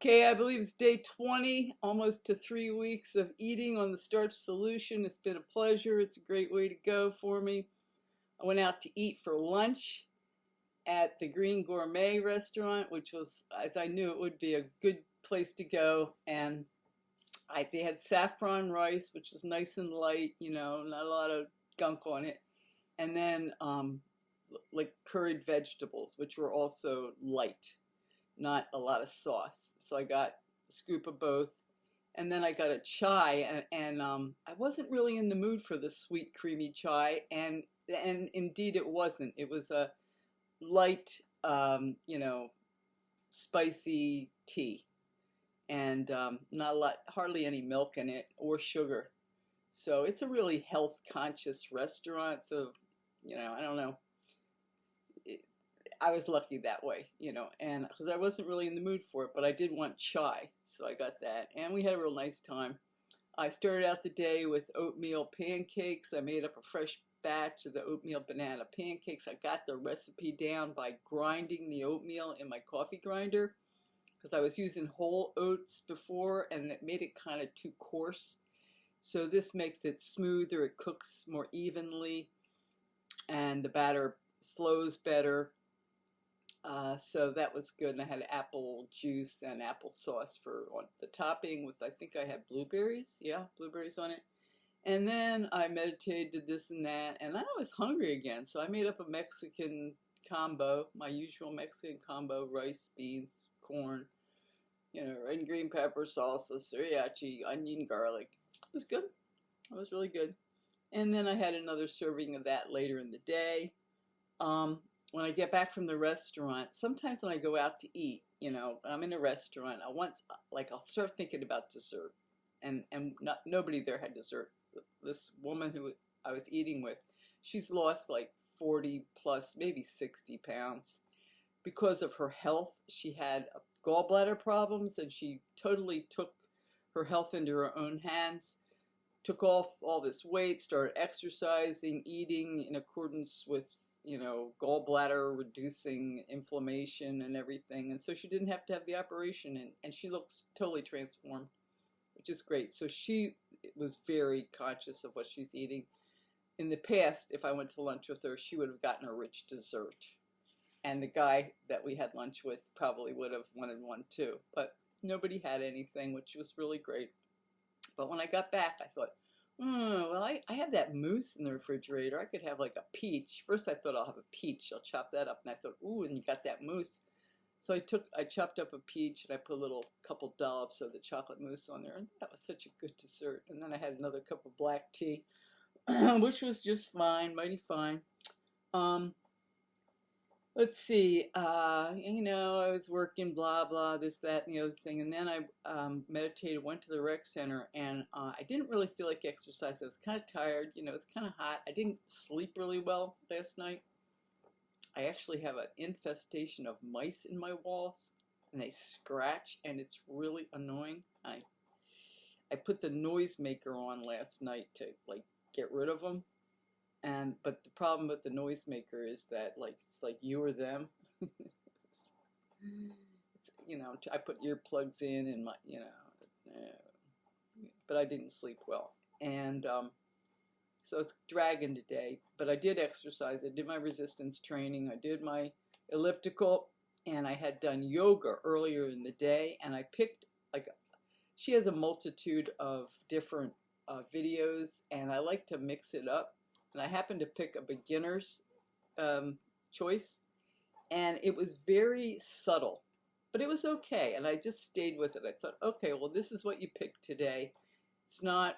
Okay, I believe it's day 20, almost to 3 weeks of eating on the Starch solution. It's been a pleasure. It's a great way to go for me. I went out to eat for lunch at the Green Gourmet restaurant, which was, as I knew it would be, a good place to go. And they had saffron rice, which is nice and light, not a lot of gunk on it. And then like curried vegetables, which were also light, not a lot of sauce. So I got a scoop of both. And then I got a chai, and I wasn't really in the mood for the sweet, creamy chai, and indeed it wasn't. It was a light, spicy tea, and not a lot, hardly any milk in it or sugar. So it's a really health conscious restaurant. So, I don't know. I was lucky that way, and because I wasn't really in the mood for it, but I did want chai, so I got that, and we had a real nice time. I started out the day with oatmeal pancakes. I made up a fresh batch of the oatmeal banana pancakes. I got the recipe down by grinding the oatmeal in my coffee grinder, because I was using whole oats before, and it made it kind of too coarse. So this makes it smoother, it cooks more evenly, and the batter flows better. So that was good, and I had apple juice and applesauce for on the topping with, I think I had blueberries, yeah, blueberries on it. And then I meditated, did this and that, and then I was hungry again, so I made up a Mexican combo, my usual Mexican combo: rice, beans, corn, red and green pepper, salsa, sriracha, onion, garlic. It was good. It was really good. And then I had another serving of that later in the day. When I get back from the restaurant, sometimes when I go out to eat, I'm in a restaurant, I'll start thinking about dessert. And nobody there had dessert. This woman who I was eating with, she's lost like 40 plus, maybe 60 pounds. Because of her health, she had gallbladder problems, and she totally took her health into her own hands. Took off all this weight, started exercising, eating in accordance with gallbladder reducing inflammation and everything. And so she didn't have to have the operation, and she looks totally transformed, which is great. So she was very conscious of what she's eating. In the past, if I went to lunch with her, she would have gotten a rich dessert. And the guy that we had lunch with probably would have wanted one too. But nobody had anything, which was really great. But when I got back, I thought, well, I have that mousse in the refrigerator. I could have like a peach. First I thought I'll have a peach. I'll chop that up. And I thought, ooh, and you got that mousse. So I chopped up a peach, and I put a couple dollops of the chocolate mousse on there. And that was such a good dessert. And then I had another cup of black tea, which was just fine, mighty fine. Let's see, I was working, blah, blah, this, that, and the other thing. And then I meditated, went to the rec center, and I didn't really feel like exercise. I was kind of tired. It's kind of hot. I didn't sleep really well last night. I actually have an infestation of mice in my walls, and they scratch, and it's really annoying. I put the noisemaker on last night to, get rid of them. But the problem with the noisemaker is that it's like you or them. it's, I put earplugs in, and but I didn't sleep well, and so it's dragging today. But I did exercise. I did my resistance training. I did my elliptical, and I had done yoga earlier in the day. And I picked she has a multitude of different videos, and I like to mix it up. And I happened to pick a beginner's choice, and it was very subtle, but it was okay, and I just stayed with it. I thought, okay, well, this is what you picked today. It's not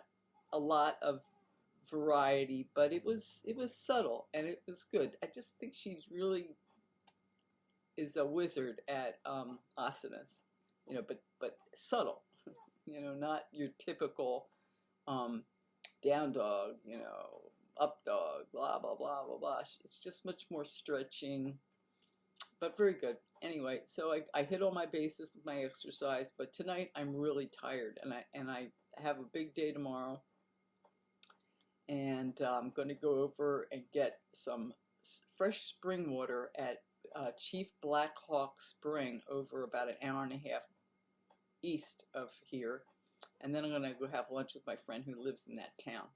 a lot of variety, but it was subtle, and it was good. I just think she really is a wizard at asanas, but subtle, not your typical down dog, up dog, blah, blah, blah, blah, blah. It's just much more stretching, but very good. Anyway, so I hit all my bases with my exercise, but tonight I'm really tired, and I have a big day tomorrow, and I'm going to go over and get some fresh spring water at Chief Black Hawk Spring over about an hour and a half east of here. And then I'm going to go have lunch with my friend who lives in that town.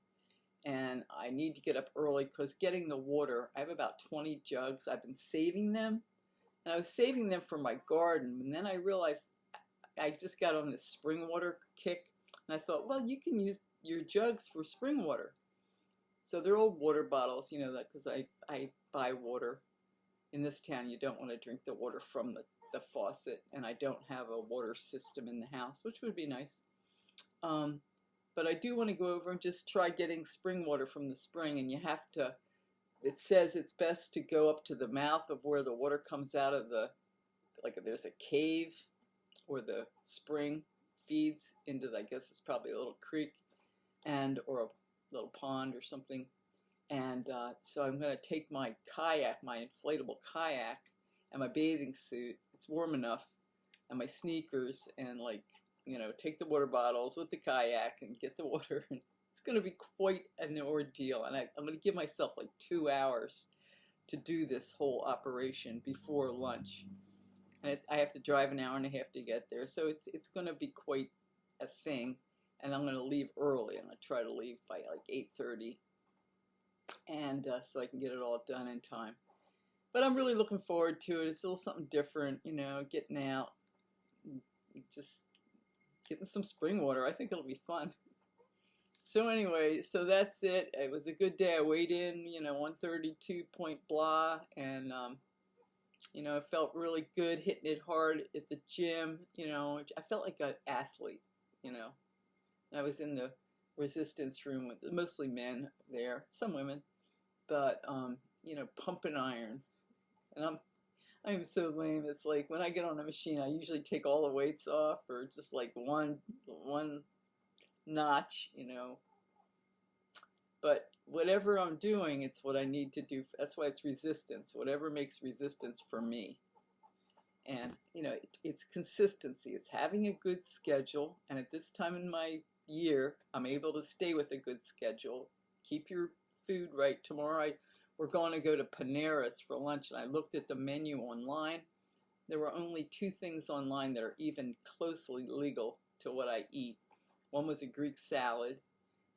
And I need to get up early because getting the water, I have about 20 jugs. I've been saving them. And I was saving them for my garden. And then I realized I just got on this spring water kick. And I thought, well, you can use your jugs for spring water. So they're old water bottles, you know, because I buy water. In this town, you don't want to drink the water from the faucet. And I don't have a water system in the house, which would be nice. But I do want to go over and just try getting spring water from the spring, and you have to, it says it's best to go up to the mouth of where the water comes out of the, like if there's a cave or the spring feeds into, I guess it's probably a little creek and or a little pond or something. And so I'm going to take my kayak, my inflatable kayak, and my bathing suit, it's warm enough, and my sneakers, and like, you know, take the water bottles with the kayak and get the water. It's going to be quite an ordeal, and I'm going to give myself like 2 hours to do this whole operation before lunch. And I have to drive an hour and a half to get there, so it's going to be quite a thing. And I'm going to leave early. I'm going to try to leave by like 8:30, and so I can get it all done in time. But I'm really looking forward to it. It's a little something different, you know, getting out, just getting some spring water. I think it'll be fun. So anyway, so that's it. It was a good day. I weighed in, you know, 132 point blah, and you know, I felt really good hitting it hard at the gym. You know, I felt like an athlete. You know, I was in the resistance room with mostly men there, some women, but you know, pumping iron, and I'm so lame. It's like when I get on a machine, I usually take all the weights off, or just like one notch, you know. But whatever I'm doing, it's what I need to do. That's why it's resistance. Whatever makes resistance for me. And, you know, it's consistency. It's having a good schedule. And at this time in my year, I'm able to stay with a good schedule. Keep your food right. Tomorrow we're going to go to Panera's for lunch, and I looked at the menu online. There were only 2 things online that are even closely legal to what I eat. One was a Greek salad,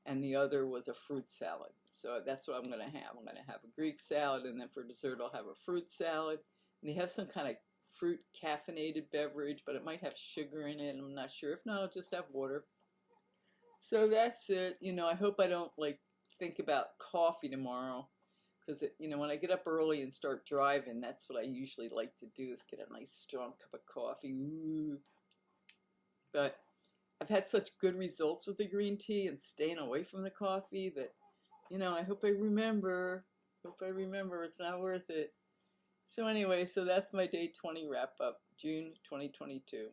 and the other was a fruit salad. So that's what I'm going to have. I'm going to have a Greek salad, and then for dessert I'll have a fruit salad. And they have some kind of fruit caffeinated beverage, but it might have sugar in it. I'm not sure. If not, I'll just have water. So that's it. You know, I hope I don't like think about coffee tomorrow. Because, you know, when I get up early and start driving, that's what I usually like to do, is get a nice strong cup of coffee. Ooh. But I've had such good results with the green tea and staying away from the coffee that, you know, I hope I remember. It's not worth it. So anyway, so that's my day 20 wrap up, June 2022.